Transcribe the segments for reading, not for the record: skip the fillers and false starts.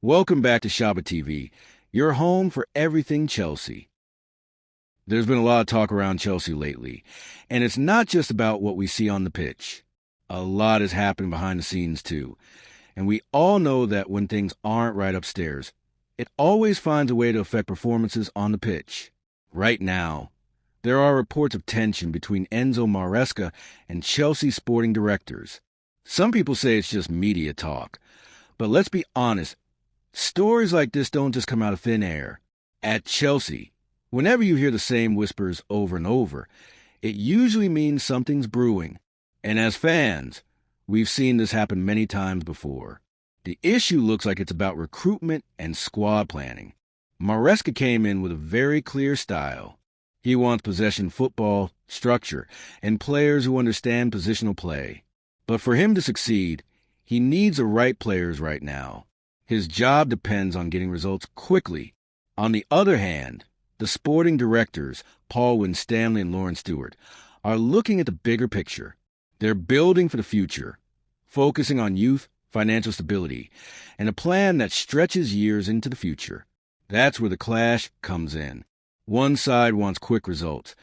Welcome back to Shaba TV, your home for everything Chelsea. There's been a lot of talk around Chelsea lately, and it's not just about what we see on the pitch. A lot is happening behind the scenes too, and we all know that when things aren't right upstairs, it always finds a way to affect performances on the pitch. Right now, there are reports of tension between Enzo Maresca and Chelsea sporting directors. Some people say it's just media talk, but let's be honest, stories like this don't just come out of thin air. At Chelsea, whenever you hear the same whispers over and over, it usually means something's brewing. And as fans, we've seen this happen many times before. The issue looks like it's about recruitment and squad planning. Maresca came in with a very clear style. He wants possession football, structure, and players who understand positional play. But for him to succeed, he needs the right players right now. His job depends on getting results quickly. On the other hand, the sporting directors, Paul Winstanley and Lawrence Stewart, are looking at the bigger picture. They're building for the future, focusing on youth, financial stability, and a plan that stretches years into the future. That's where the clash comes in. One side wants quick results.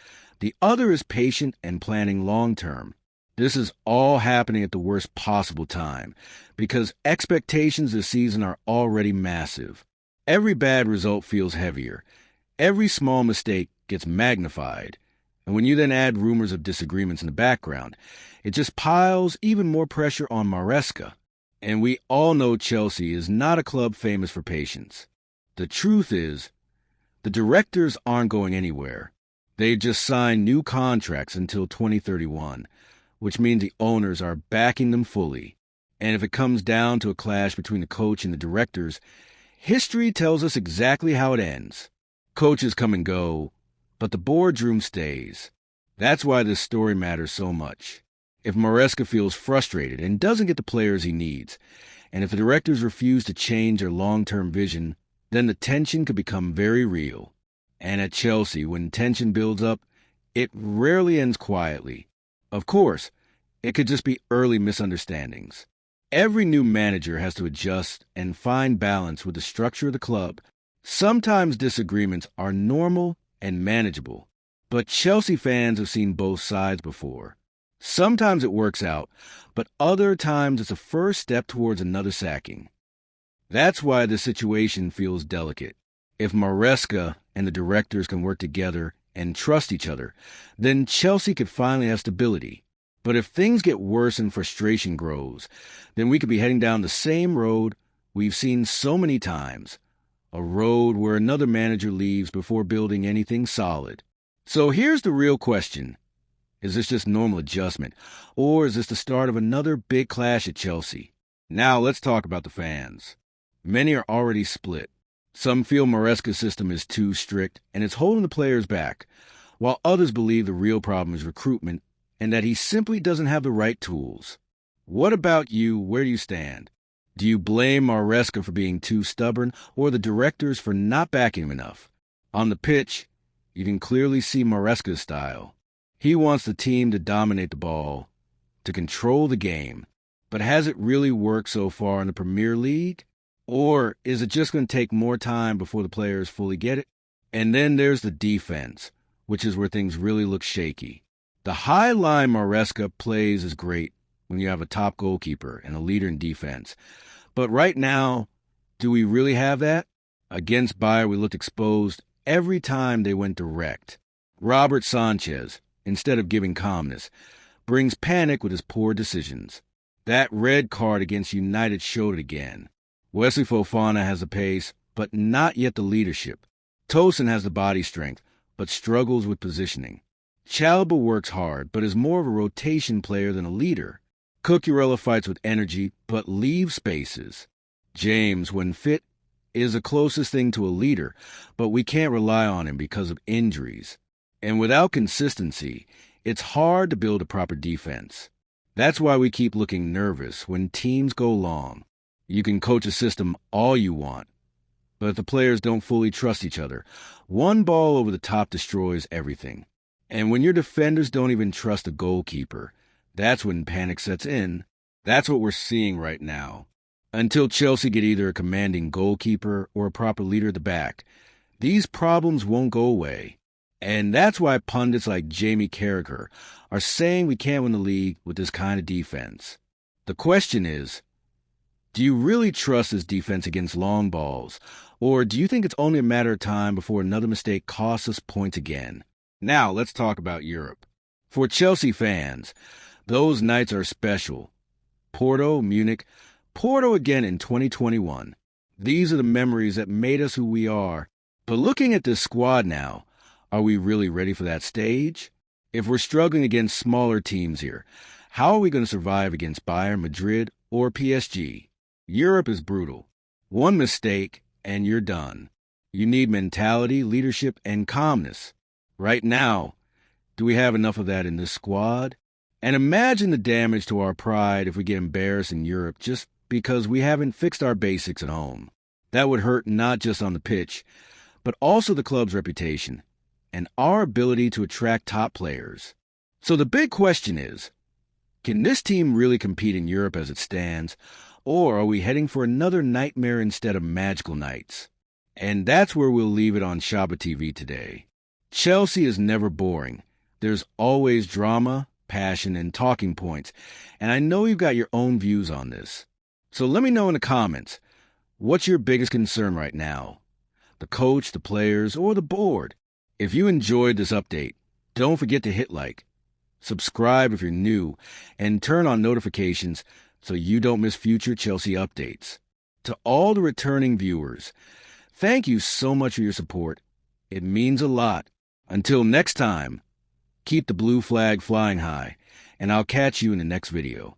The other is patient and planning long-term. This is all happening at the worst possible time because expectations this season are already massive. Every bad result feels heavier. Every small mistake gets magnified. And when you then add rumors of disagreements in the background, it just piles even more pressure on Maresca. And we all know Chelsea is not a club famous for patience. The truth is, the directors aren't going anywhere. They just signed new contracts until 2031. Which means the owners are backing them fully. And if it comes down to a clash between the coach and the directors, history tells us exactly how it ends. Coaches come and go, but the boardroom stays. That's why this story matters so much. If Maresca feels frustrated and doesn't get the players he needs, and if the directors refuse to change their long-term vision, then the tension could become very real. And at Chelsea, when tension builds up, it rarely ends quietly. Of course, it could just be early misunderstandings. Every new manager has to adjust and find balance with the structure of the club. Sometimes disagreements are normal and manageable, but Chelsea fans have seen both sides before. Sometimes it works out, but other times it's a first step towards another sacking. That's why the situation feels delicate. If Maresca and the directors can work together and trust each other, then Chelsea could finally have stability. But if things get worse and frustration grows, then we could be heading down the same road we've seen so many times, a road where another manager leaves before building anything solid. So here's the real question. Is this just normal adjustment, or is this the start of another big clash at Chelsea? Now let's talk about the fans. Many are already split. Some feel Maresca's system is too strict and it's holding the players back, while others believe the real problem is recruitment and that he simply doesn't have the right tools. What about you? Where do you stand? Do you blame Maresca for being too stubborn or the directors for not backing him enough? On the pitch, you can clearly see Maresca's style. He wants the team to dominate the ball, to control the game. But has it really worked so far in the Premier League? Or is it just going to take more time before the players fully get it? And then there's the defense, which is where things really look shaky. The high line Maresca plays is great when you have a top goalkeeper and a leader in defense. But right now, do we really have that? Against Bayer, we looked exposed every time they went direct. Robert Sanchez, instead of giving calmness, brings panic with his poor decisions. That red card against United showed it again. Wesley Fofana has the pace, but not yet the leadership. Tosin has the body strength, but struggles with positioning. Chalobah works hard, but is more of a rotation player than a leader. Cucurella fights with energy, but leaves spaces. James, when fit, is the closest thing to a leader, but we can't rely on him because of injuries. And without consistency, it's hard to build a proper defense. That's why we keep looking nervous when teams go long. You can coach a system all you want, but if the players don't fully trust each other, one ball over the top destroys everything. And when your defenders don't even trust the goalkeeper, that's when panic sets in. That's what we're seeing right now. Until Chelsea get either a commanding goalkeeper or a proper leader at the back, these problems won't go away. And that's why pundits like Jamie Carragher are saying we can't win the league with this kind of defense. The question is, do you really trust this defense against long balls, or do you think it's only a matter of time before another mistake costs us points again? Now, let's talk about Europe. For Chelsea fans, those nights are special. Porto, Munich, Porto again in 2021. These are the memories that made us who we are. But looking at this squad now, are we really ready for that stage? If we're struggling against smaller teams here, how are we going to survive against Bayern, Madrid, or PSG? Europe is brutal. One mistake, and you're done. You need mentality, leadership, and calmness. Right now, do we have enough of that in this squad? And imagine the damage to our pride if we get embarrassed in Europe just because we haven't fixed our basics at home. That would hurt not just on the pitch, but also the club's reputation and our ability to attract top players. So the big question is, can this team really compete in Europe as it stands, or are we heading for another nightmare instead of magical nights? And that's where we'll leave it on Shaba TV today. Chelsea is never boring. There's always drama, passion, and talking points, and I know you've got your own views on this. So let me know in the comments, what's your biggest concern right now? The coach, the players, or the board? If you enjoyed this update, don't forget to hit like, subscribe if you're new, and turn on notifications so you don't miss future Chelsea updates. To all the returning viewers, thank you so much for your support. It means a lot. Until next time, keep the blue flag flying high, and I'll catch you in the next video.